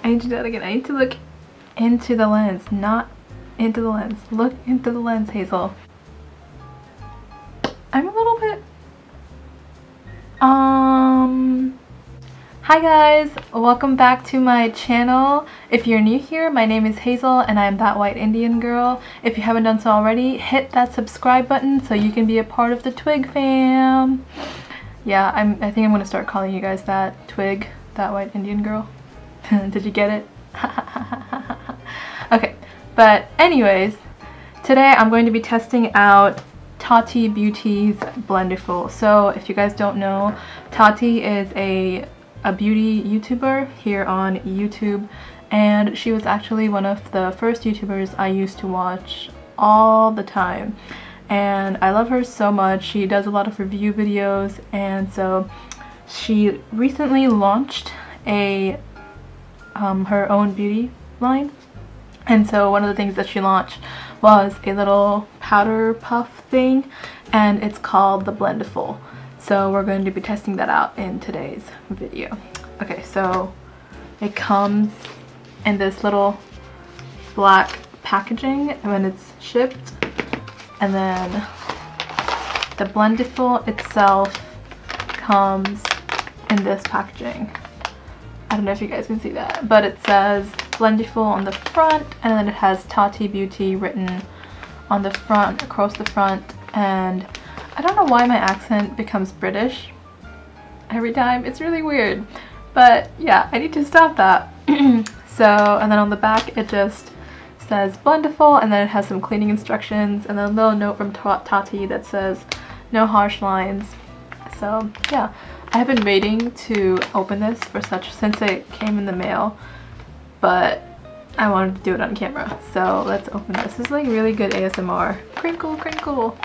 I need to do that again. I need to look into the lens, not into the lens. Look into the lens, Hazel. I'm a little bit... Hi guys! Welcome back to my channel. If you're new here, my name is Hazel and I'm that white Indian girl. If you haven't done so already, hit that subscribe button so you can be a part of the TWIG fam. Yeah, I think I'm gonna start calling you guys that. TWIG, that white Indian girl. Did you get it? Okay, but anyways, today I'm going to be testing out Tati Beauty's Blendiful. So if you guys don't know, Tati is a beauty YouTuber here on YouTube, and she was actually one of the first YouTubers I used to watch all the time, and I love her so much. She does a lot of review videos, and so she recently launched a her own beauty line, and so one of the things that she launched was a little powder puff thing, and it's called the Blendiful. So we're going to be testing that out in today's video. Okay, so it comes in this little black packaging when it's shipped, and then the Blendiful itself comes in this packaging. I don't know if you guys can see that, but it says Blendiful on the front, and then it has Tati Beauty written on the front, across the front, and I don't know why my accent becomes British every time. It's really weird, but yeah, I need to stop that. So, and then on the back it just says Blendiful, and then it has some cleaning instructions, and then a little note from Tati that says no harsh lines. So yeah, I have been waiting to open this since it came in the mail, but I wanted to do it on camera. So let's open this. This is like really good ASMR. Crinkle, crinkle.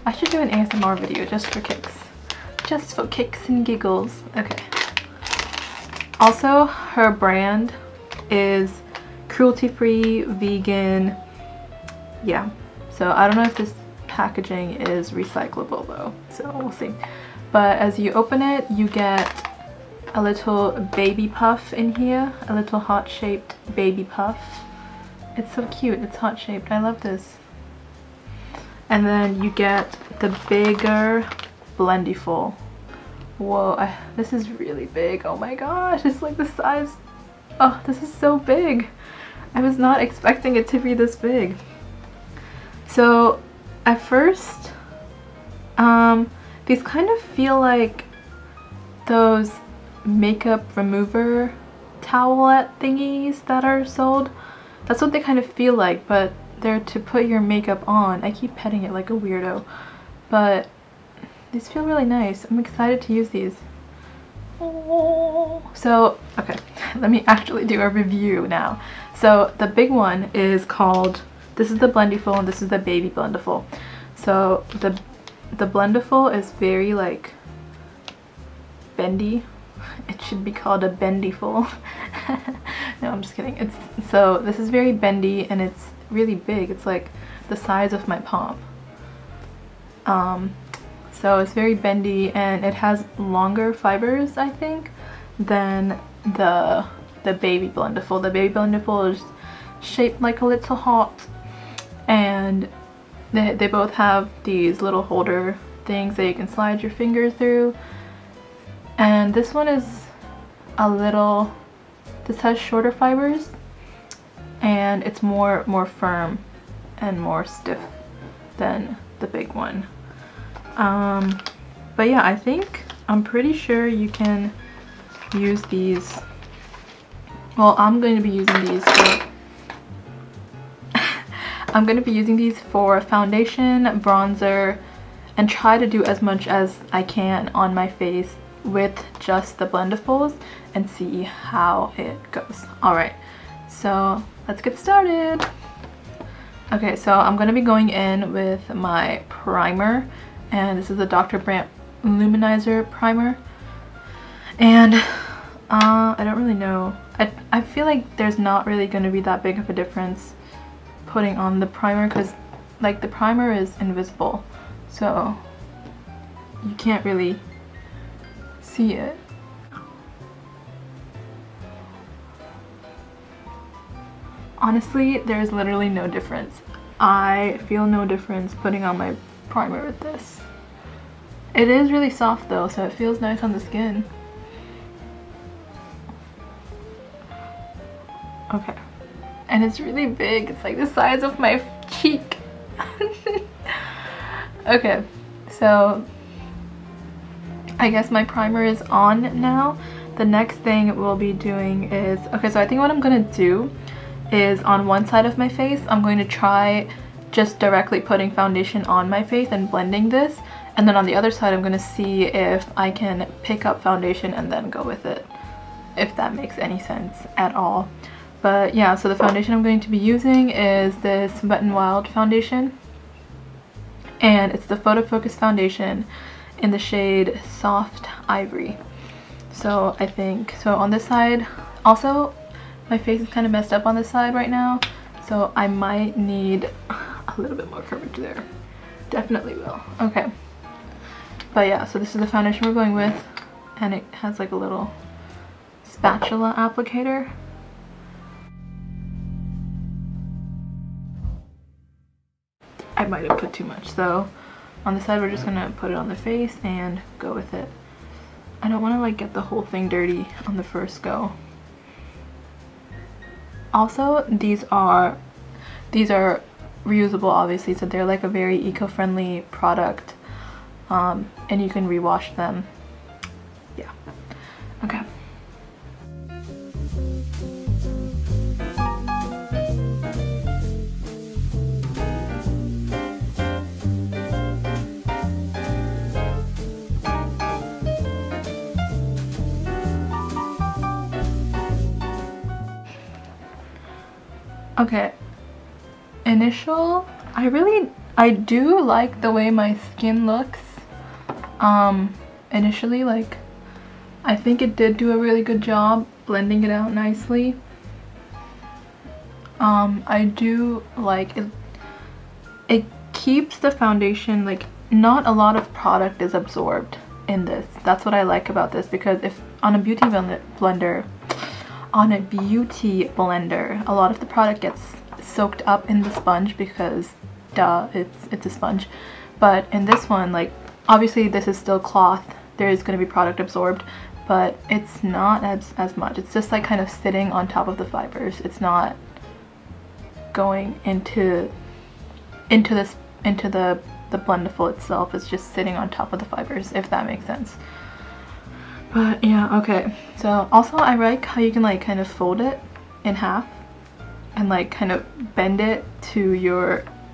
I should do an ASMR video just for kicks. Just for kicks and giggles. Okay. Also, her brand is cruelty-free, vegan. Yeah. So I don't know if this packaging is recyclable though. So we'll see. But as you open it, you get a little baby puff in here. A little heart-shaped baby puff. It's so cute. It's heart-shaped. I love this. And then you get the bigger Blendiful. Whoa, this is really big. Oh my gosh, it's like the size. Oh, this is so big. I was not expecting it to be this big. So at first, these kind of feel like those makeup remover towelette thingies that are sold. That's what they kind of feel like, but they're to put your makeup on. I keep petting it like a weirdo, but these feel really nice. I'm excited to use these. Oh. So, okay, let me actually do a review now. So the big one is called, this is the Blendiful and this is the baby Blendiful. So the Blendiful is very like bendy. It should be called a Bendiful. No, I'm just kidding. So this is very bendy and it's really big. It's like the size of my palm. So it's very bendy and it has longer fibers, I think, than the baby Blendiful. The baby Blendiful is shaped like a little heart, and they both have these little holder things that you can slide your finger through. And this one is this has shorter fibers, and it's more firm and more stiff than the big one. But yeah, I'm pretty sure you can use these. Well, I'm going to be using these for I'm going to be using these for foundation, bronzer, and try to do as much as I can on my face with just the Blendifuls and see how it goes. Alright, so let's get started. Okay, so I'm going to be going in with my primer, and this is the Dr. Brandt Luminizer Primer. And I don't really know. I feel like there's not really going to be that big of a difference putting on the primer, because like the primer is invisible, so you can't really see it. Honestly, there's literally no difference. I feel no difference putting on my primer with this. It is really soft though, so it feels nice on the skin. Okay. And it's really big. It's like the size of my cheek. Okay, so I guess my primer is on now. The next thing we'll be doing is, okay, so I think what I'm gonna do is on one side of my face, I'm going to try just directly putting foundation on my face and blending this. And then on the other side, I'm gonna see if I can pick up foundation and then go with it, if that makes any sense at all. But yeah, so the foundation I'm going to be using is this Wet n Wild foundation. And it's the Photo Focus foundation in the shade Soft Ivory. So I think, so on this side, also my face is kind of messed up on this side right now, so I might need a little bit more coverage there. Definitely will. Okay. But yeah, so this is the foundation we're going with, and it has like a little spatula applicator. I might have put too much, so on the side we're just gonna put it on the face and go with it. I don't want to like get the whole thing dirty on the first go. Also, these are reusable, obviously, so they're like a very eco-friendly product, and you can rewash them. Yeah. Okay. Okay, initial, I do like the way my skin looks. Initially, like, I think it did do a really good job blending it out nicely. I do like it. It keeps the foundation, like, not a lot of product is absorbed in this. That's what I like about this, because if on a beauty blender, a lot of the product gets soaked up in the sponge because duh, it's a sponge. But in this one, like, obviously this is still cloth, there is going to be product absorbed, but it's not as much. It's just like kind of sitting on top of the fibers. It's not going into the Blendiful itself. It's just sitting on top of the fibers, if that makes sense. But yeah, okay. So also I like how you can like kind of fold it in half and like kind of bend it to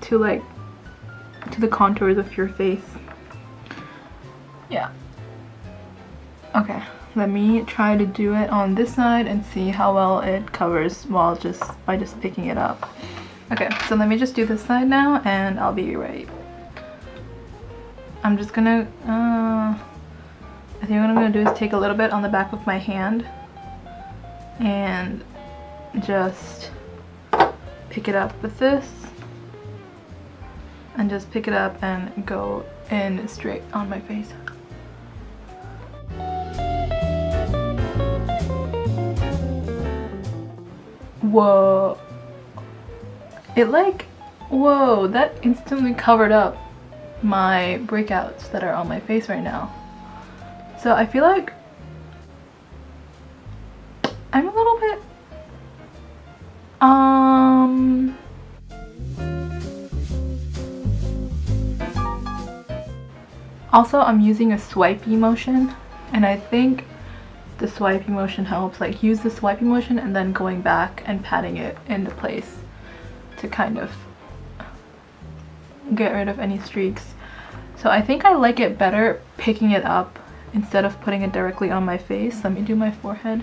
the contours of your face. Yeah. Okay, let me try to do it on this side and see how well it covers by just picking it up. Okay, so let me just do this side now and I'll be right. I'm just gonna I think what I'm going to do is take a little bit on the back of my hand and just pick it up with this and just pick it up and go in straight on my face. Whoa. It like, whoa, that instantly covered up my breakouts that are on my face right now. So I feel like I'm a little bit, also I'm using a swipey motion, and I think the swipey motion helps. Like, use the swipey motion and then going back and patting it into place to kind of get rid of any streaks. So I think I like it better picking it up instead of putting it directly on my face. Let me do my forehead.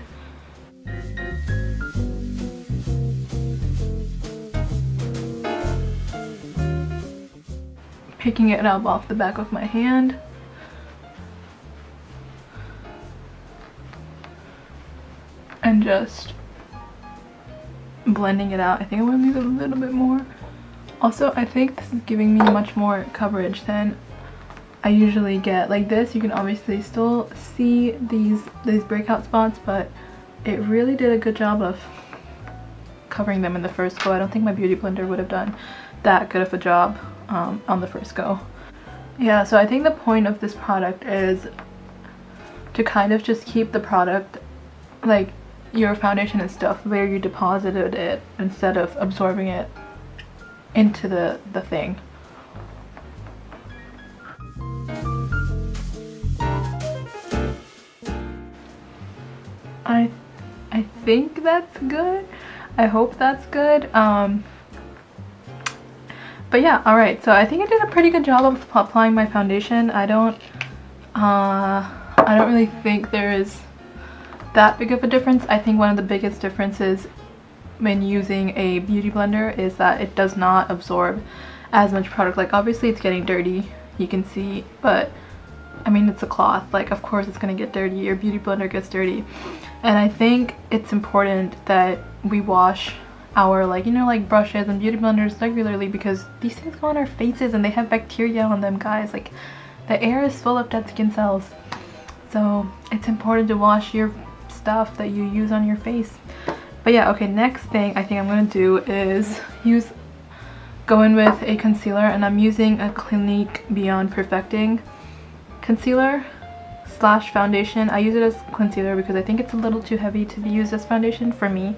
Picking it up off the back of my hand. And just blending it out. I think I'm gonna need a little bit more. Also, I think this is giving me much more coverage than I usually get. Like this, you can obviously still see these breakout spots, but it really did a good job of covering them in the first go. I don't think my beauty blender would have done that good of a job on the first go. Yeah, so I think the point of this product is to kind of just keep the product, like your foundation and stuff, where you deposited it instead of absorbing it into the thing. I think that's good. I hope that's good. But yeah, alright, so I think I did a pretty good job of applying my foundation. I don't really think there is that big of a difference. I think one of the biggest differences when using a beauty blender is that it does not absorb as much product. Like obviously it's getting dirty, you can see, but I mean it's a cloth, like of course it's gonna get dirty. Your beauty blender gets dirty. And I think it's important that we wash our, like, you know, like brushes and beauty blenders regularly, because these things go on our faces and they have bacteria on them, guys. Like the air is full of dead skin cells, so it's important to wash your stuff that you use on your face. But yeah, okay, next thing I think I'm gonna do is go in with a concealer, and I'm using a Clinique Beyond Perfecting concealer / foundation. I use it as concealer because I think it's a little too heavy to be used as foundation for me,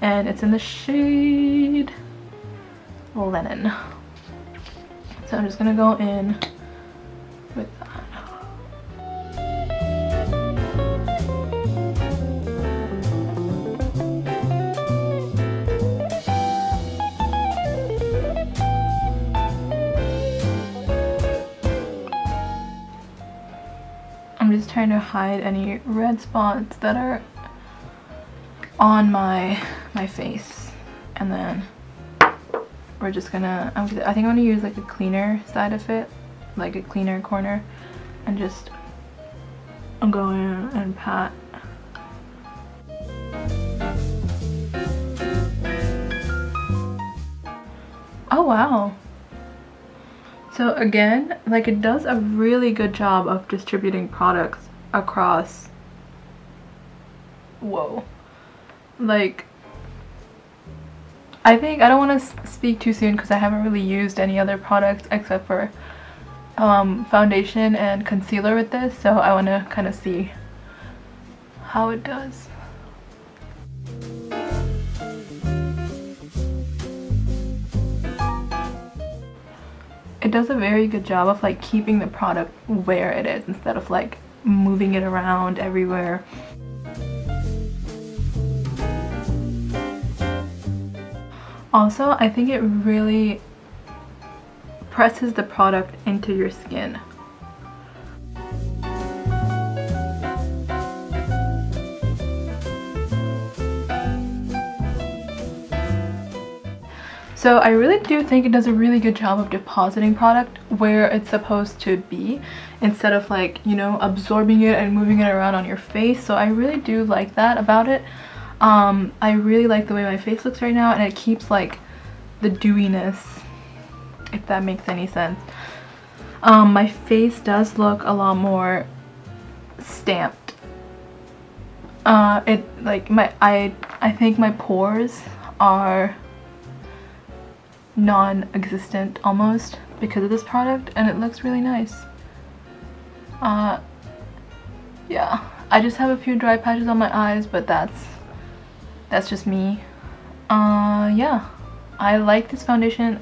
and it's in the shade Linen. So I'm just gonna go in with that. I'm just trying to hide any red spots that are on my face, and then we're just gonna, I think I'm gonna use like a cleaner side of it, like a cleaner corner, and just I'm going in and pat. Oh wow. So again, like it does a really good job of distributing products across. Whoa. Like, I think I don't want to speak too soon because I haven't really used any other products except for foundation and concealer with this, so I want to kind of see how it does. It does a very good job of like keeping the product where it is instead of like moving it around everywhere. Also, I think it really presses the product into your skin. So I really do think it does a really good job of depositing product where it's supposed to be, instead of like, you know, absorbing it and moving it around on your face. So I really do like that about it. I really like the way my face looks right now, and it keeps like the dewiness, if that makes any sense. My face does look a lot more stamped. It like I think my pores are non-existent almost because of this product, and it looks really nice. Yeah, I just have a few dry patches on my eyes, but that's just me. Yeah, I like this foundation,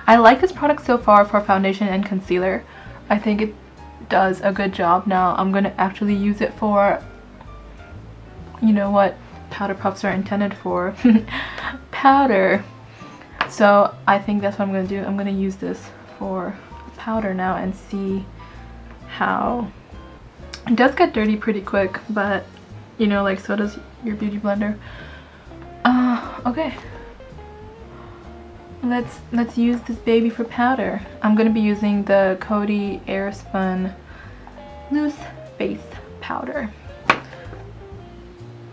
I like this product so far for foundation and concealer. I think it does a good job. Now I'm gonna actually use it for, you know what powder puffs are intended for, powder. So I think that's what I'm going to do. I'm going to use this for powder now and see how it does get dirty pretty quick, but you know, like so does your beauty blender. Okay, let's use this baby for powder. I'm going to be using the Coty Airspun Loose Face Powder.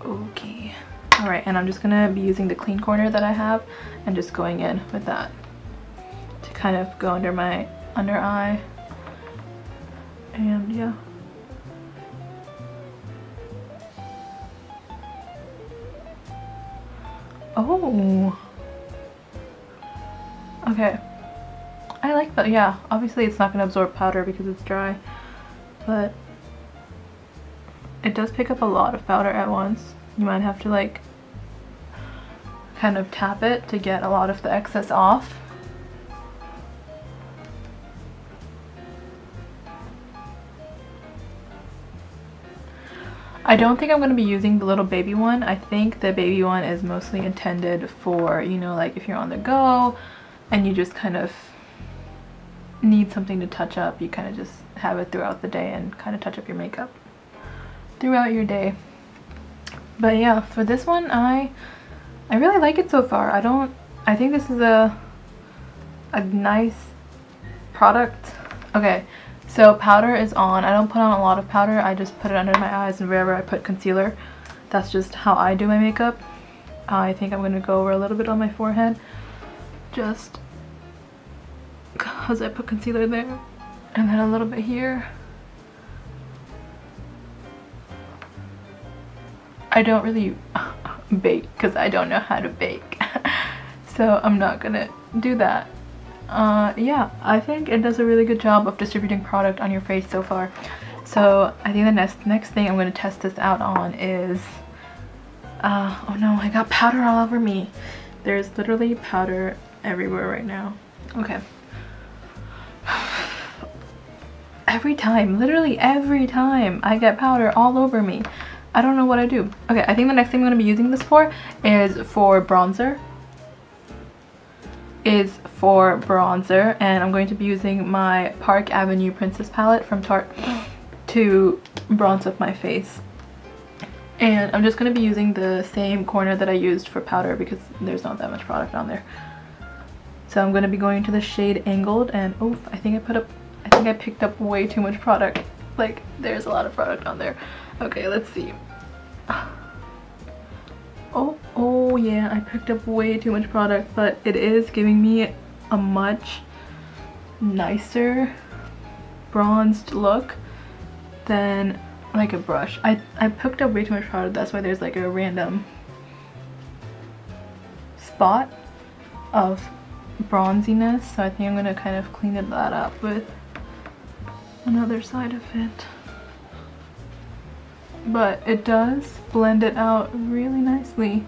Okay. Alright, and I'm just going to be using the clean corner that I have and just going in with that to kind of go under my under eye. And yeah. Oh. Okay. I like that. Yeah, obviously it's not going to absorb powder because it's dry, but it does pick up a lot of powder at once. You might have to like kind of tap it to get a lot of the excess off. I don't think I'm going to be using the little baby one. I think the baby one is mostly intended for, you know, like if you're on the go and you just kind of need something to touch up, you kind of just have it throughout the day and kind of touch up your makeup throughout your day. But yeah, for this one, I really like it so far. I think this is a nice product. Okay. So powder is on. I don't put on a lot of powder. I just put it under my eyes and wherever I put concealer. That's just how I do my makeup. I think I'm going to go over a little bit on my forehead. Just because I put concealer there. And then a little bit here. I don't really bake because I don't know how to bake. So I'm not going to do that. Yeah, I think it does a really good job of distributing product on your face so far. So I think the next thing I'm going to test this out on is, oh no, I got powder all over me. There's literally powder everywhere right now. Okay. Every time, literally every time I get powder all over me. I don't know what I do. Okay, I think the next thing I'm going to be using this for is for bronzer. And I'm going to be using my Park Avenue Princess palette from Tarte to bronze up my face. And I'm just going to be using the same corner that I used for powder because there's not that much product on there. So I'm going to be going to the shade Angled, and oh, I think I picked up way too much product. Like, there's a lot of product on there. Okay, let's see. Oh yeah, I picked up way too much product, but it is giving me a much nicer bronzed look than like a brush. I picked up way too much product, that's why there's like a random spot of bronziness. So I think I'm gonna kind of clean that up with another side of it. But it does blend it out really nicely.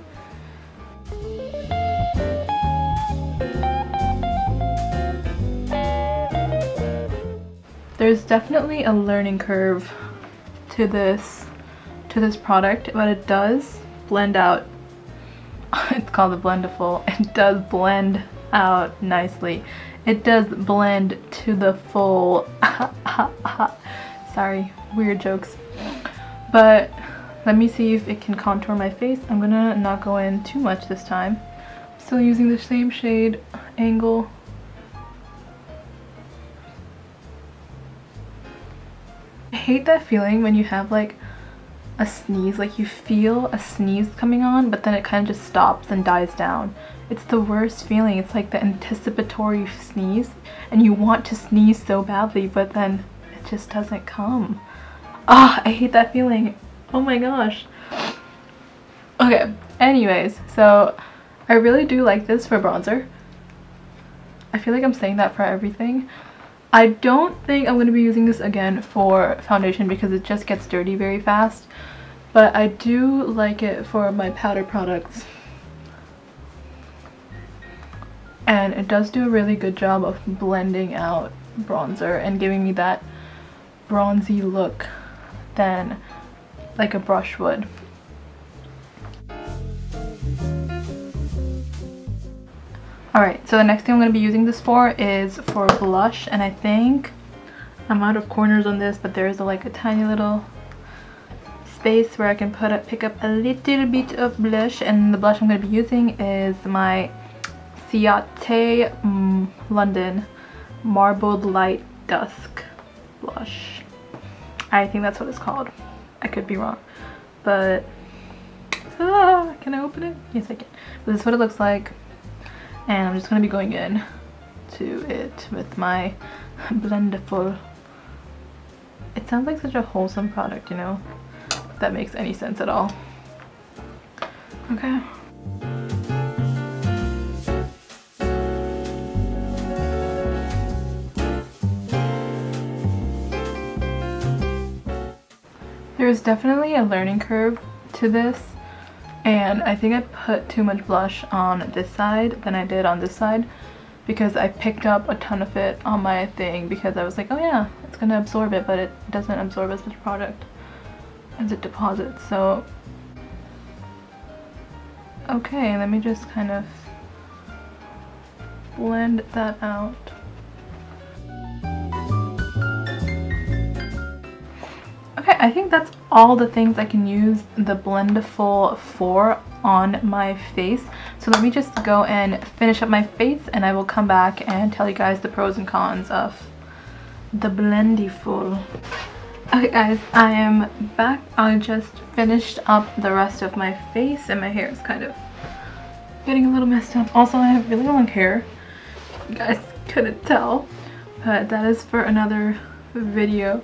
There's definitely a learning curve to this product, but it does blend out. It's called the Blendiful. It does blend out nicely. It does blend to the full. Sorry, weird jokes. But let me see if it can contour my face. I'm gonna not go in too much this time. Still using the same shade, Angle. I hate that feeling when you have like a sneeze, like you feel a sneeze coming on, but then it kind of just stops and dies down. It's the worst feeling. It's like the anticipatory sneeze, and you want to sneeze so badly, but then it just doesn't come. Ah, I hate that feeling. Oh my gosh. Okay, anyways, so I really do like this for bronzer. I feel like I'm saying that for everything. I don't think I'm going to be using this again for foundation because it just gets dirty very fast. But I do like it for my powder products. And it does do a really good job of blending out bronzer and giving me that bronzy look than like a brush would. Alright, so the next thing I'm going to be using this for is for blush, and I think I'm out of corners on this, but there is like a tiny little space where I can pick up a little bit of blush, and the blush I'm going to be using is my Ciate London Marbled Light Dusk blush. I think that's what it's called. I could be wrong, but can I open it? Yes, I can. But this is what it looks like. And I'm just going to be going in to it with my Blendiful. It sounds like such a wholesome product, you know, if that makes any sense at all. Okay. There's definitely a learning curve to this, and I think I put too much blush on this side than I did on this side, because I picked up a ton of it on my thing because I was like, oh yeah, it's gonna absorb it, but it doesn't absorb as much product as it deposits. So okay, let me just kind of blend that out. Okay, I think that's all the things I can use the Blendiful for on my face. So let me just go and finish up my face, and I will come back and tell you guys the pros and cons of the Blendiful. Okay guys, I am back. I just finished up the rest of my face, and my hair is kind of getting a little messed up. Also, I have really long hair. You guys couldn't tell, but that is for another video.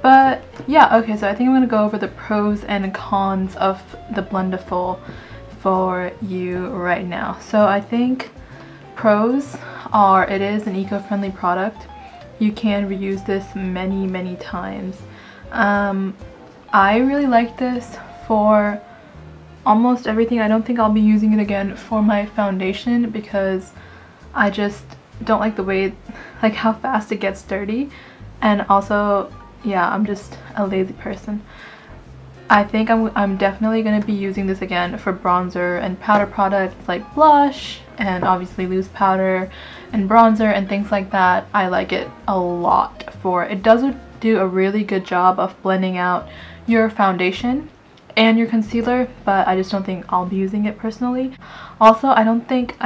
But yeah, okay, so I think I'm gonna go over the pros and cons of the Blendiful for you right now. So I think pros are, it is an eco-friendly product. You can reuse this many times. I really like this for almost everything. I don't think I'll be using it again for my foundation because I just don't like the way, like how fast it gets dirty, and also, yeah, I'm just a lazy person. I think I'm definitely going to be using this again for bronzer and powder products like blush and obviously loose powder and bronzer and things like that. I like it a lot for it. Does do a really good job of blending out your foundation and your concealer, but I just don't think I'll be using it personally. Also, I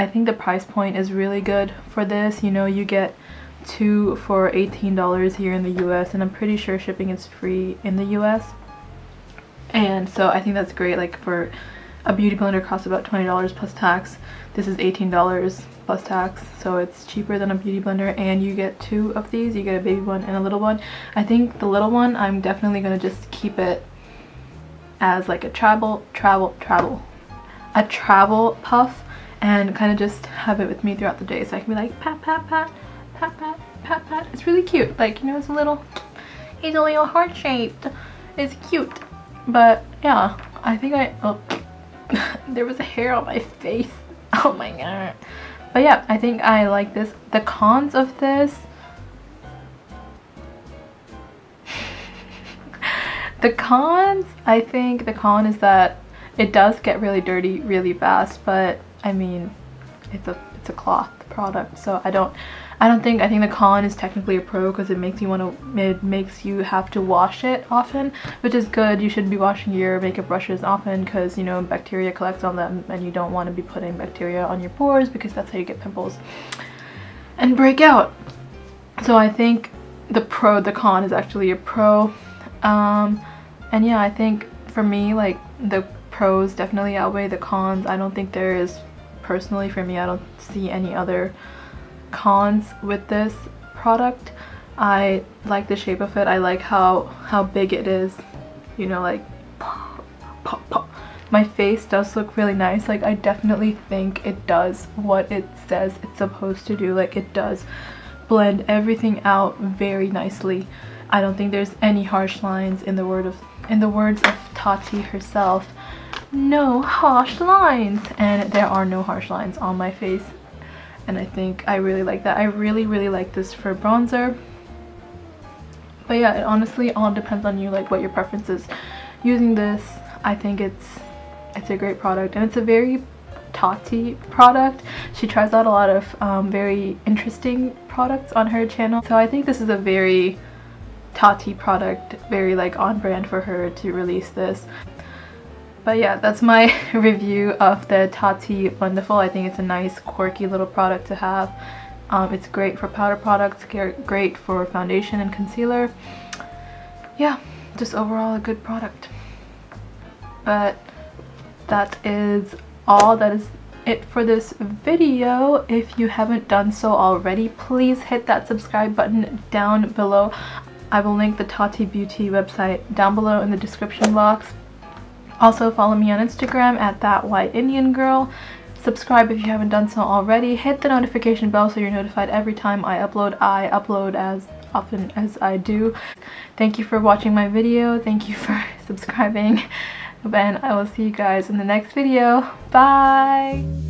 think the price point is really good for this. You know, you get 2 for $18 here in the US, and I'm pretty sure shipping is free in the US. And so I think that's great. Like, for a beauty blender costs about $20 plus tax. This is $18 plus tax, so it's cheaper than a beauty blender, and you get 2 of these. You get a baby one and a little one. I think the little one, I'm definitely gonna just keep it as like a travel puff, and kind of just have it with me throughout the day, so I can be like pat pat pat pat pat pat pat. It's really cute. Like, you know, it's a little heart shaped. It's cute. But yeah, I think oh there was a hair on my face. Oh my god. But yeah, I think I like this. The cons of this, the cons, I think the con is that it does get really dirty really fast, but I mean, it's a cloth product, so I think the con is technically a pro because it makes you have to wash it often, which is good. You should be washing your makeup brushes often because, you know, bacteria collects on them, and you don't want to be putting bacteria on your pores because that's how you get pimples and break out. So I think the con is actually a pro. And yeah, I think for me, like, the pros definitely outweigh the cons. I don't think there is, personally for me, I don't see any other cons with this product. I like the shape of it. I like how big it is, you know, like pop, pop. My face does look really nice. Like, I definitely think it does what it says it's supposed to do. Like, it does blend everything out very nicely. I don't think there's any harsh lines, in the words of Tati herself. No harsh lines, and there are no harsh lines on my face, and I think I really like that. I really like this for bronzer. But yeah, it honestly all depends on you, like what your preference is using this. I think it's a great product, and it's a very Tati product. She tries out a lot of very interesting products on her channel, so I think this is a very Tati product, very like on brand for her to release this. But yeah, that's my review of the Tati Blendiful. I think it's a nice quirky little product to have. It's great for powder products, great for foundation and concealer. Yeah, just overall a good product. But that is all. That is it for this video. If you haven't done so already, please hit that subscribe button down below. I will link the Tati Beauty website down below in the description box. Also, follow me on Instagram at @ThatWhiteIndianGirl. Subscribe if you haven't done so already. Hit the notification bell so you're notified every time I upload. I upload as often as I do. Thank you for watching my video. Thank you for subscribing, and I will see you guys in the next video. Bye!